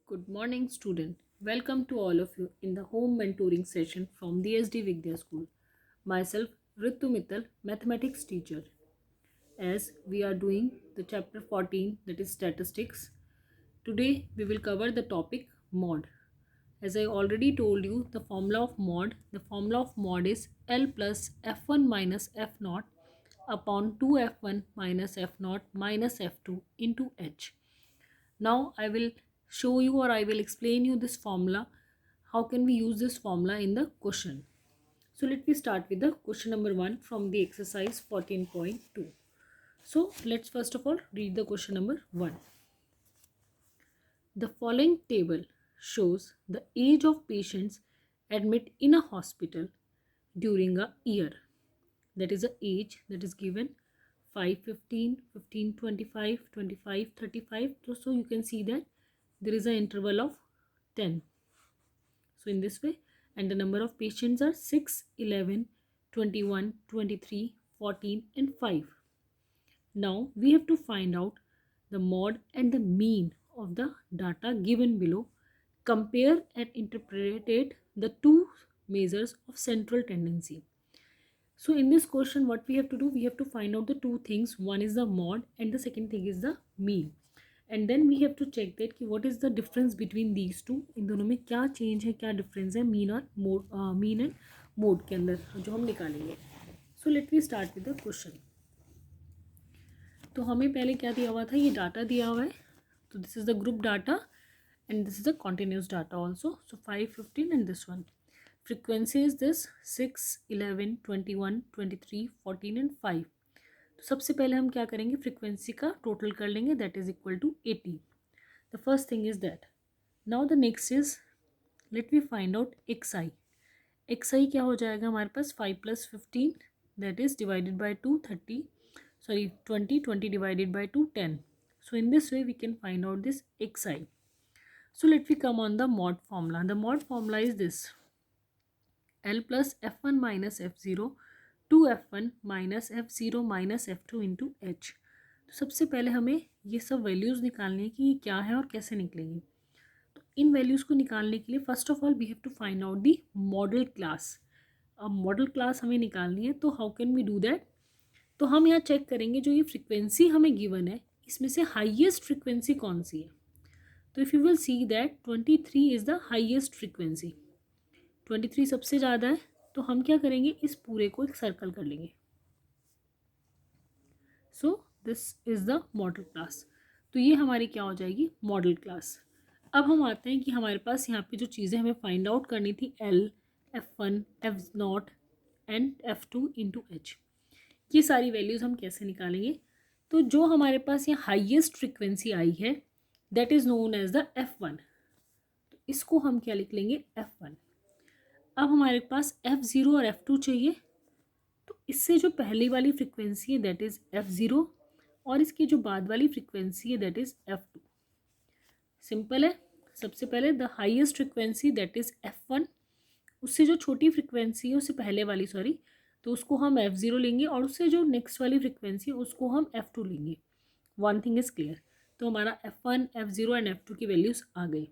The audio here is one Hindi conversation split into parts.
Good morning, student. Welcome to all of you in the home mentoring session from DSD Vidya School. Myself, Ritu Mittal, mathematics teacher. As we are doing the chapter 14, that is statistics, today we will cover the topic mod. As I already told you, the formula of mod is L plus F1 minus F0 upon 2F1 minus F0 minus F2 into H. Now I will show you or I will explain you this formula. How can we use this formula in the question? So let me start with the question number 1 from the exercise 14.2. So let's first of all read the question number 1. The following table shows the age of patients admitted in a hospital during a year. That is the age that is given 5, 15, 15, 25, 25, 35. So you can see that there is an interval of 10. So in this way, and the number of patients are 6, 11, 21, 23, 14 and 5. Now we have to find out the mod and the mean of the data given below. Compare and interpret the two measures of central tendency. So in this question, what we have to do, we have to find out the two things. One is the mod and the second thing is the mean. And then we have to check that कि what is the difference between these two. इन दोनों में क्या change है, क्या difference है mean और mean and mode के अंदर जो हम निकालेंगे. So let me start with the question. तो हमें पहले क्या दिया हुआ था, ये डाटा दिया हुआ है. तो this is the group data and this is the continuous data also. So 5, 15 and this one. Frequency is this 6, 11, 21, 23, 14 and 5. तो सबसे पहले हम क्या करेंगे, फ्रीक्वेंसी का टोटल कर लेंगे, that is equal to 80. The first thing is that. Now the next is let we find out x i. X i क्या हो जाएगा हमारे पास 5 plus 15 that is divided by 2 30 sorry 20 20 divided by 2 10. So in this way we can find out this x i. So let we come on the mod formula. The mod formula is this: L plus F1 minus F0 2F1 minus F0 minus F2 into H. तो सबसे पहले हमें ये सब वैल्यूज़ निकालनी है कि ये क्या है और कैसे निकलेंगी. तो इन वैल्यूज़ को निकालने के लिए first of all we have to find out the model class. अब मॉडल क्लास हमें निकालनी है, तो how can we do that. तो हम यहाँ चेक करेंगे जो ये फ्रिक्वेंसी हमें गिवन है इसमें से हाईएस्ट फ्रिक्वेंसी कौन सी है. तो if you will see that 23 is the highest frequency. 23 सबसे ज़्यादा है, तो हम क्या करेंगे, इस पूरे को एक सर्कल कर लेंगे. So this is the model class. तो ये हमारी क्या हो जाएगी, मॉडल क्लास. अब हम आते हैं कि हमारे पास यहाँ पे जो चीज़ें हमें फाइंड आउट करनी थी L, F1, F0 and F2 into H. ये सारी वैल्यूज़ हम कैसे निकालेंगे. तो जो हमारे पास यहाँ हाईएस्ट फ्रिक्वेंसी आई है that is known as the F1. तो इसको हम क्या लिख लेंगे, F1. अब हमारे पास F0 और F2 चाहिए. तो इससे जो पहली वाली फ्रिक्वेंसी है दैट इज़ F0 और इसकी जो बाद वाली फ्रिक्वेंसी है दैट इज़ F2. सिंपल है. सबसे पहले the highest frequency that is F1, उससे जो छोटी फ्रिक्वेंसी है उससे पहले वाली तो उसको हम F0 लेंगे और उससे जो नेक्स्ट वाली फ्रिक्वेंसी है उसको हम F2 लेंगे. One thing is clear. तो हमारा F1, F0 एंड F2 की वैल्यूज़ आ गई.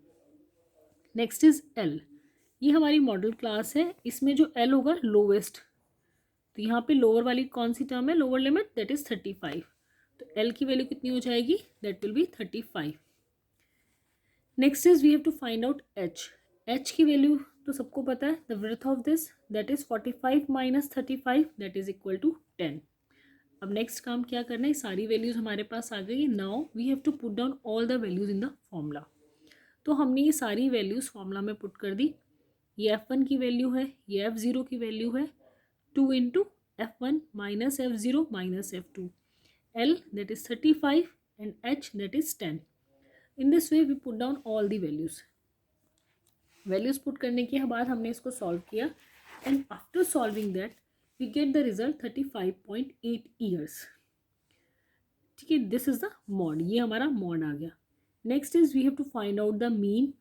Next is L. ये हमारी मॉडल क्लास है. इसमें जो L होगा लोवेस्ट, तो यहाँ पे लोअर वाली कौन सी टर्म है, लोअर लिमिट दैट इज़ 35. तो L की वैल्यू कितनी हो जाएगी, that will be 35. Next is we have to find out H. H की वैल्यू तो सबको पता है, the width of this that is 45 minus 35 that is equal to 10. अब नेक्स्ट काम क्या करना है, सारी वैल्यूज़ हमारे पास आ गई. Now we have to put down all the values in the formula. तो हमने ये सारी वैल्यूज़ फॉर्मूला में पुट कर दी. ये F1 की वैल्यू है, ये F0 की वैल्यू है, 2 into F1 minus F0 minus F2. L that is 35 and H that is 10. In this way we put down all the values. Values put करने के बाद हमने इसको सॉल्व किया and after solving that we get the result 35.8 years. ठीक है, दिस इज़ द मॉड. ये हमारा मॉड आ गया. Next is we have to find out the mean.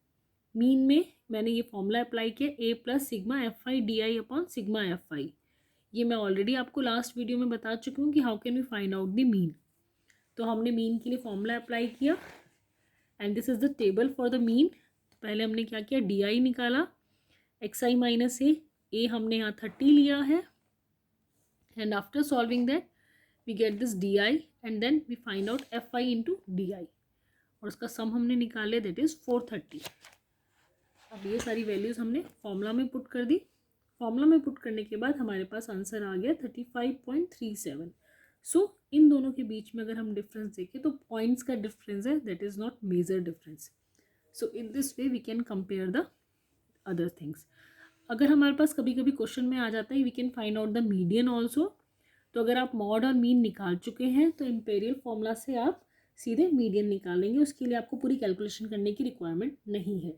Mean में मैंने ये फॉर्मूला अप्लाई किया, A plus sigma F I D I upon sigma F I. ये मैं ऑलरेडी आपको लास्ट वीडियो में बता चुकी हूँ कि how can we find out the mean. तो हमने मीन के लिए फॉर्मूला अप्लाई किया and this is the table for the mean. तो पहले हमने क्या किया, डी आई निकाला, एक्स आई माइनस ए हमने यहाँ 30 लिया है, and after solving that we get this D I and then we find out F I into D I, और उसका सम हमने निकाले, दैट इज़ 430। अब ये सारी वैल्यूज़ हमने फॉर्मूला में पुट कर दी। फॉर्मूला में पुट करने के बाद हमारे पास आंसर आ गया 35.37। सो इन दोनों के बीच में अगर हम डिफरेंस देखें तो पॉइंट्स का डिफरेंस है, that is not major difference. So in this way we can compare the other things. अगर हमारे पास कभी कभी क्वेश्चन में आ जाता है we can find out the median also, तो अगर आप मॉड और मीन निकाल चुके हैं तो इम्पेरियल फॉर्मूला से आप सीधे मीडियन निकालेंगे, उसके लिए आपको पूरी कैलकुलेशन करने की रिक्वायरमेंट नहीं है।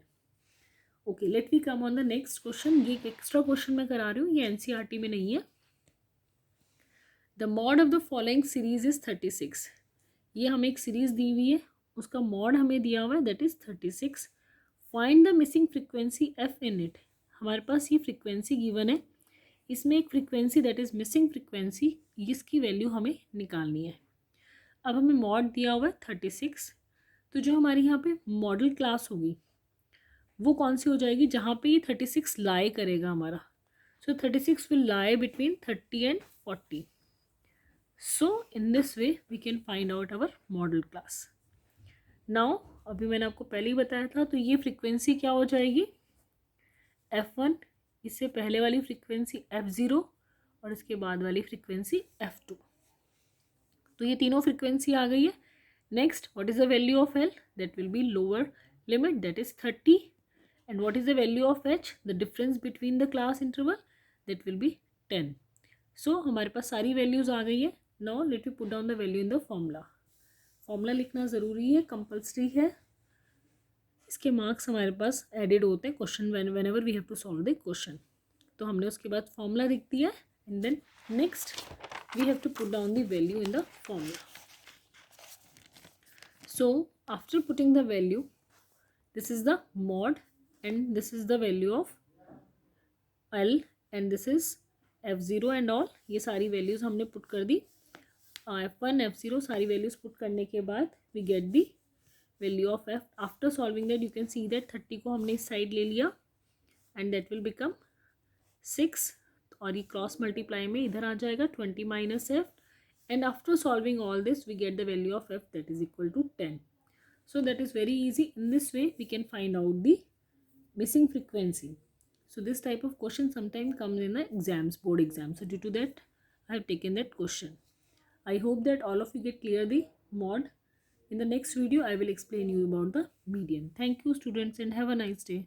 Okay, let we come on the next question. ये एक एक्स्ट्रा क्वेश्चन मैं करा रही हूँ, ये एनसीईआरटी में नहीं है। The mod of the following series is 36। ये हमें एक सीरीज दी हुई है, उसका मॉड हमें दिया हुआ है, that is 36। Find the missing frequency F in it. हमारे पास ये फ्रिक्वेंसी गिवन है, इसमें एक frequency that is missing frequency, इसकी वैल्यू हमें निकालनी है। अब हमें मॉड दिया हुआ है 36, तो जो हमारी यहाँ पे मॉडल क्लास होगी वो कौन सी हो जाएगी, जहाँ पे ये 36 लाई करेगा हमारा। So 36 will lie between 30 and 40। So in this way we can find out our model class. Now अभी मैंने आपको पहले ही बताया था, तो ये फ्रीक्वेंसी क्या हो जाएगी, F1, इससे पहले वाली फ्रीक्वेंसी F0 और इसके बाद वाली फ्रीक्वेंसी F2। तो ये तीनों फ्रीक्वेंसी आ गई है। Next, what is the value of L, that will be lower limit, that is 30, and what is the value of h, the difference between the class interval, that will be 10. So हमारे पास सारी वैल्यूज़ आ गई है। now let me put down the value in the formula। Formula लिखना ज़रूरी है, कंपल्सरी है, इसके मार्क्स हमारे पास एडेड होते हैं question whenever we have to solve the question। तो हमने उसके बाद फॉर्मूला लिख दिया, and then next we have to put down the value in the formula। so after putting the value, this is the mod and this is the value of L and this is F0 and all। ये सारी वैल्यूज़ हमने पुट कर दी, F1 F0 सारी वैल्यूज़ पुट करने के बाद we get the value of F। after solving that you can see that 30 को हमने इस साइड ले लिया and that will become 6, और ये क्रॉस मल्टीप्लाई में इधर आ जाएगा 20 minus F, and after solving all this we get the value of F, that is equal to 10। so that is very easy। in this way we can find out the missing frequency। so this type of question sometimes comes in the exams, board exams, so due to that I have taken that question। I hope that all of you get clear the mod। in the next video I will explain you about the median। thank you students and have a nice day।